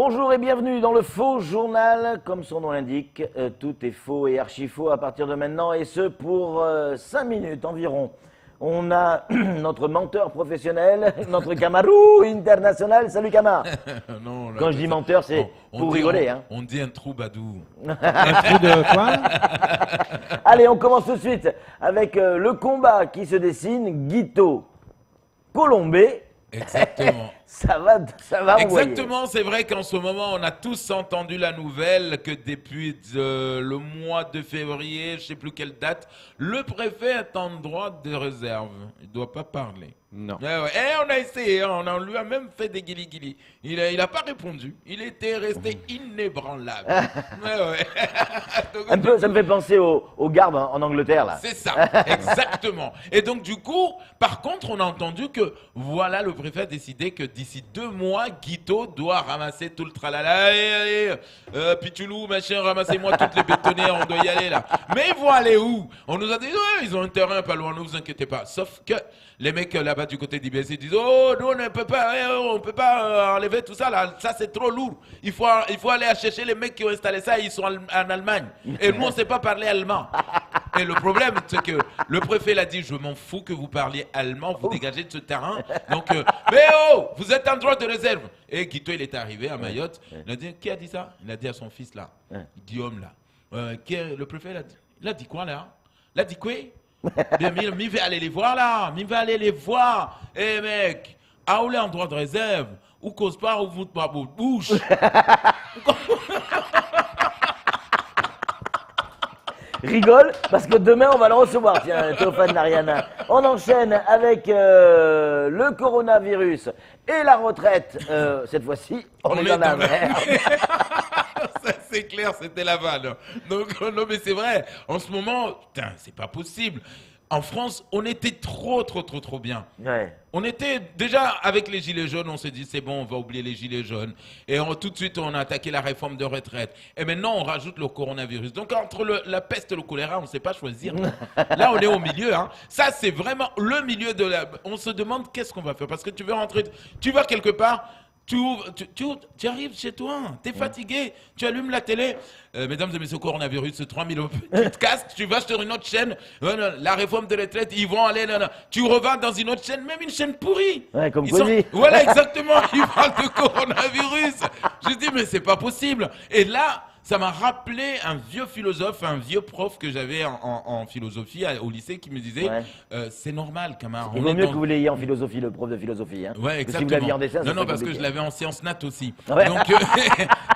Bonjour et bienvenue dans le faux journal. Comme son nom l'indique, tout est faux et archi-faux à partir de maintenant, et ce pour 5 minutes environ. On a notre menteur professionnel, notre Camarou international. Salut Camar. Non, là, quand je dis menteur, c'est pour rigoler. On dit un troubadour. Un trou de quoi? Allez, on commence tout de suite avec le combat qui se dessine. Guito, Colombé. Exactement. Ça va envoyer. Exactement, c'est vrai qu'en ce moment, on a tous entendu la nouvelle que depuis le mois de février, je ne sais plus quelle date, le préfet est en droit de réserve. Il ne doit pas parler. Non. Ouais. Et on a essayé, on lui a même fait des guili-guili. Il a pas répondu. Il était resté inébranlable. Ouais. Donc, Un peu, ça me fait penser aux gardes en Angleterre, là. c'est ça, exactement. Et donc du coup, par contre, on a entendu que voilà, le préfet a décidé que d'ici 2 mois, Guito doit ramasser tout le tralala. Allez, Pichoulou, machin, ramassez-moi toutes les bétonnières, on doit y aller là. Mais ils vont aller où? On nous a dit, ouais, ils ont un terrain pas loin, ne vous inquiétez pas. Sauf que les mecs là-bas du côté d'IBC disent, oh, nous on ne peut pas, enlever tout ça là, ça c'est trop lourd. Il faut aller chercher les mecs qui ont installé ça, ils sont en Allemagne. Et nous on ne sait pas parler allemand. Et le problème, c'est que le préfet l'a dit, je m'en fous que vous parliez allemand, vous dégagez de ce terrain. Donc, mais oh, vous êtes en droit de réserve. Et Guito, il est arrivé à Mayotte. Il a dit, qui a dit ça? Il a dit à son fils là, Guillaume là. Le préfet il a dit quoi là? Il a dit quoi? Bien, mi va aller les voir là, mi va aller les voir. Eh mec, à où est en droit de réserve? Ou cause pas, ou vous pas votre bouche. Rigole, parce que demain on va le recevoir, tiens, Théophane Nariana. On enchaîne avec le coronavirus et la retraite. Cette fois-ci, on est dans la merde. Ça, c'est clair, c'était la vanne. Donc, non, mais c'est vrai. En ce moment, putain, c'est pas possible. En France, on était trop bien. Ouais. On était déjà avec les gilets jaunes, on s'est dit c'est bon, on va oublier les gilets jaunes. Et tout de suite, on a attaqué la réforme de retraite. Et maintenant, on rajoute le coronavirus. Donc, entre la peste et le choléra, on ne sait pas choisir. Là, on est au milieu. Hein. Ça, c'est vraiment le milieu de la... On se demande qu'est-ce qu'on va faire. Parce que tu veux rentrer... Tu vas quelque part... Tu arrives chez toi, tu es fatigué, tu allumes la télé. Mesdames et messieurs, coronavirus, 3000 euros. Tu te casses, tu vas sur une autre chaîne. La réforme de retraite, ils vont aller. Tu revends dans une autre chaîne, même une chaîne pourrie. Ouais, comme Cosy. Voilà, exactement. Ils parlent de coronavirus. Je dis, mais c'est pas possible. Et là, ça m'a rappelé un vieux philosophe, un vieux prof que j'avais en philosophie au lycée qui me disait c'est normal, camarade. Il vaut mieux que vous l'ayez en philosophie, le prof de philosophie. Hein, ouais, exactement. si vous l'aviez en dessin, non, parce que je l'avais en sciences nat aussi. Ouais. Donc,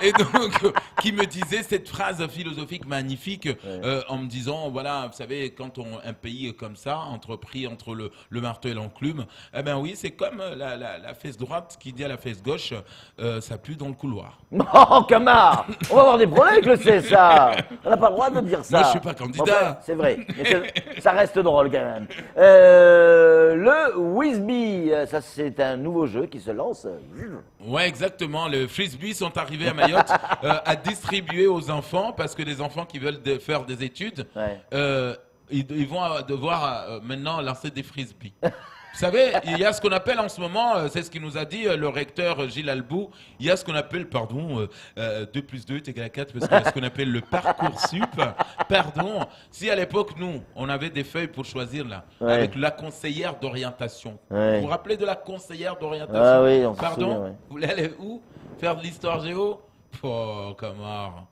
et donc, qui me disait cette phrase philosophique magnifique en me disant voilà, vous savez, quand un pays comme ça, pris entre le marteau et l'enclume, eh ben oui, c'est comme la fesse droite qui dit à la fesse gauche ça pue dans le couloir. Oh, Camar, on va avoir des problèmes avec le CSA. On n'a pas le droit de dire ça. Moi, je suis pas candidat. Enfin, c'est vrai, mais ça reste drôle quand même. Le Whizbee, ça c'est un nouveau jeu qui se lance. Ouais, exactement. Les frisbees sont arrivés à Mayotte à distribuer aux enfants parce que les enfants qui veulent faire des études, ils vont devoir maintenant lancer des frisbees. Vous savez, il y a ce qu'on appelle en ce moment, c'est ce qu'il nous a dit le recteur Gilles Albou, il y a ce qu'on appelle, 2 plus 2 est égal à 4, parce qu'il y a ce qu'on appelle le Parcoursup. Pardon, si à l'époque, nous, on avait des feuilles pour choisir là, avec la conseillère d'orientation. Vous vous rappelez de la conseillère d'orientation? Ah oui, on se Pardon, souvient, ouais. vous voulez aller où? Faire de l'histoire géo? Oh, camarade.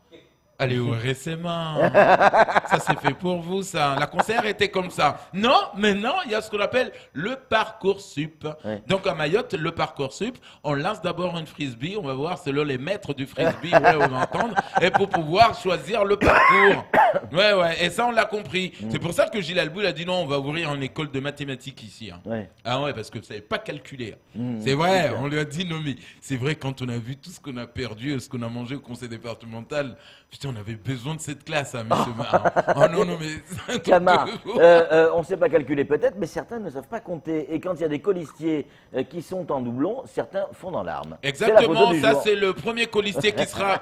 Allez au récemment. Ça c'est fait pour vous, ça. La conseillère était comme ça. Non, maintenant, il y a ce qu'on appelle le Parcoursup. Ouais. Donc à Mayotte, le Parcoursup, on lance d'abord une frisbee. On va voir selon les maîtres du frisbee, on va entendre. Et pour pouvoir choisir le parcours. Ouais. Et ça, on l'a compris. C'est pour ça que Gilles Albou a dit non, on va ouvrir une école de mathématiques ici. Hein. Ouais. Ah ouais, parce que vous ne savez pas calculer. C'est vrai, on lui a dit non, mais c'est vrai, quand on a vu tout ce qu'on a perdu, ce qu'on a mangé au conseil départemental, putain, on avait besoin de cette classe, hein, monsieur Mar. Oh non, mais... Camar, on ne sait pas calculer peut-être, mais certains ne savent pas compter. Et quand il y a des colistiers qui sont en doublon, certains font dans l'arme. Exactement, ça c'est le premier colistier qui sera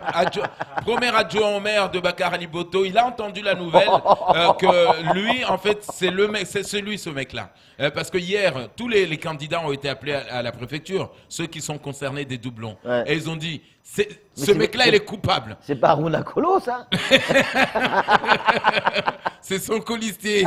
premier adjoint au maire de Bakar Ali Boto. Il a entendu la nouvelle que lui, en fait, c'est ce mec-là. Parce que hier, tous les candidats ont été appelés à la préfecture, ceux qui sont concernés des doublons. Ouais. Et ils ont dit, Ce mec-là, il est coupable. C'est pas Aruna Kolo, ça? C'est son colistier.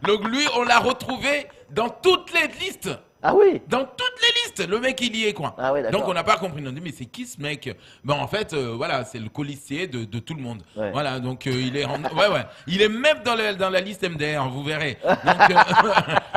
Donc lui, on l'a retrouvé dans toutes les listes. Ah oui? Dans toutes les listes, le mec il y est quoi. Ah ouais, d'accord. Donc on n'a pas compris. On a dit mais c'est qui ce mec? Ben en fait voilà, c'est le colistier de tout le monde. Ouais. Voilà, donc il est il est même dans la liste MDR, vous verrez.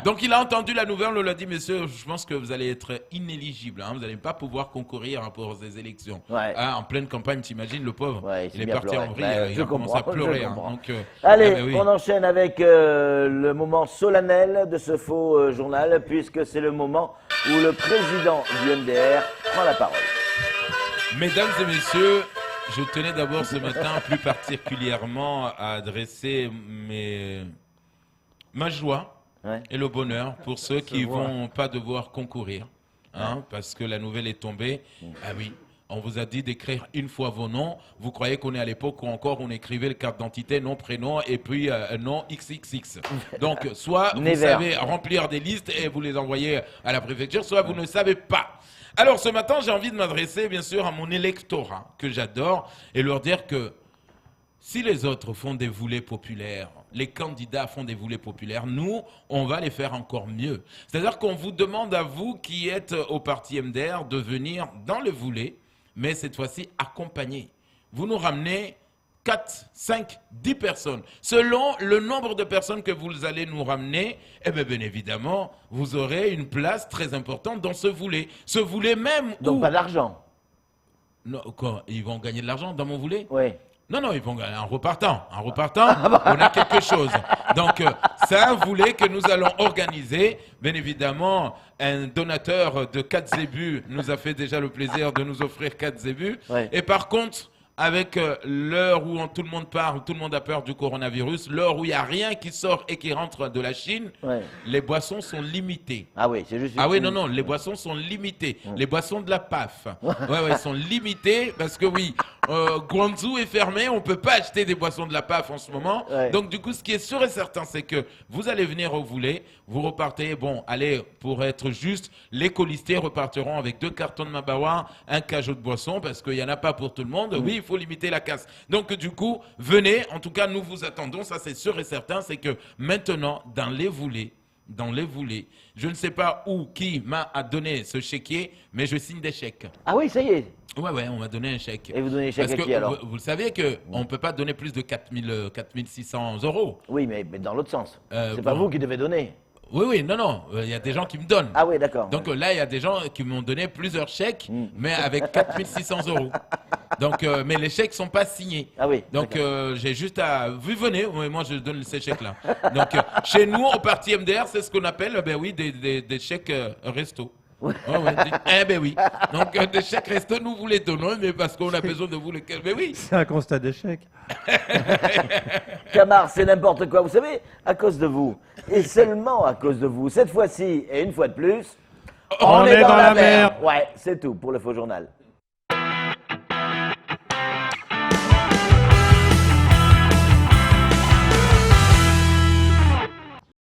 Donc il a entendu la nouvelle, on lui a dit monsieur, je pense que vous allez être inéligible, hein, vous n'allez pas pouvoir concourir hein, pour ces élections. Ouais. Hein, en pleine campagne, t'imagines le pauvre, Ouais, il est bien parti pleuré. en vrille, Ouais, il je a commencé à comprends, je pleurer. Hein, comprends. donc, Allez, ben oui. on enchaîne avec le moment solennel de ce faux journal, puisque c'est le moment où le président du MDR prend la parole. Mesdames et messieurs, je tenais d'abord ce matin plus particulièrement à adresser ma joie Ouais. et le bonheur pour ceux qui ne vont pas devoir concourir, hein, parce que la nouvelle est tombée. Ah oui, on vous a dit d'écrire une fois vos noms. Vous croyez qu'on est à l'époque où encore on écrivait le carte d'identité, nom, prénom et puis nom XXX. Donc, soit vous Never. savez remplir des listes et vous les envoyez à la préfecture, soit vous ne savez pas. Alors ce matin, j'ai envie de m'adresser bien sûr à mon électorat que j'adore et leur dire que si les autres font des voulées populaires, les candidats font des voulées populaires, nous, on va les faire encore mieux. C'est-à-dire qu'on vous demande à vous qui êtes au parti MDR de venir dans le voulé, mais cette fois-ci accompagné. Vous nous ramenez 4, 5, 10 personnes. Selon le nombre de personnes que vous allez nous ramener, eh bien évidemment, vous aurez une place très importante dans ce voulé. Ce voulé même Donc où... pas d'argent. Non, quoi, ils vont gagner de l'argent dans mon voulé? Oui. Non, ils vont gagner en repartant. En repartant, on a quelque chose. Donc, c'est un volet que nous allons organiser. Bien évidemment, un donateur de 4 zébus nous a fait déjà le plaisir de nous offrir 4 zébus. Ouais. Et par contre, avec l'heure où tout le monde parle, tout le monde a peur du coronavirus, l'heure où il n'y a rien qui sort et qui rentre de la Chine, Ouais. les boissons sont limitées. Ah oui, c'est juste. Ah oui, non, les boissons sont limitées. Les boissons de la PAF. Ouais, sont limitées parce que oui, Guangzhou est fermé, on ne peut pas acheter des boissons de la PAF en ce moment. Ouais. Donc du coup, ce qui est sûr et certain, c'est que vous allez venir au voulez, vous repartez, bon, allez, pour être juste, les colistiers repartiront avec 2 cartons de Mabawa, un cajot de boissons parce qu'il n'y en a pas pour tout le monde. Oui, il faut limiter la casse. Donc du coup, venez, en tout cas, nous vous attendons, ça c'est sûr et certain, c'est que maintenant, dans les voulées, je ne sais pas où, qui m'a donné ce chéquier, mais je signe des chèques. Ah oui, ça y est. Ouais, on m'a donné un chèque. Et vous donnez les chèques Parce à que qui alors? vous le savez qu'on ne peut pas donner plus de 4 600 euros. Oui, mais dans l'autre sens. C'est bon. pas vous qui devez donner. Oui, non, il y a des gens qui me donnent. Ah oui, d'accord. Donc là, il y a des gens qui m'ont donné plusieurs chèques, mais avec 4 600 euros. Donc, mais les chèques ne sont pas signés. Ah oui. Donc, d'accord. j'ai juste à... Vous venez, moi je donne ces chèques-là. Donc, chez nous, au parti MDR, c'est ce qu'on appelle des chèques resto. Ouais. Oui. Donc, des chèques resto, nous vous les donnons, mais parce qu'on a besoin de vous les... Mais oui. C'est un constat d'échec. Camar, c'est n'importe quoi. Vous savez, à cause de vous, et seulement à cause de vous, cette fois-ci et une fois de plus, On est dans la mer. Ouais, c'est tout pour le faux journal.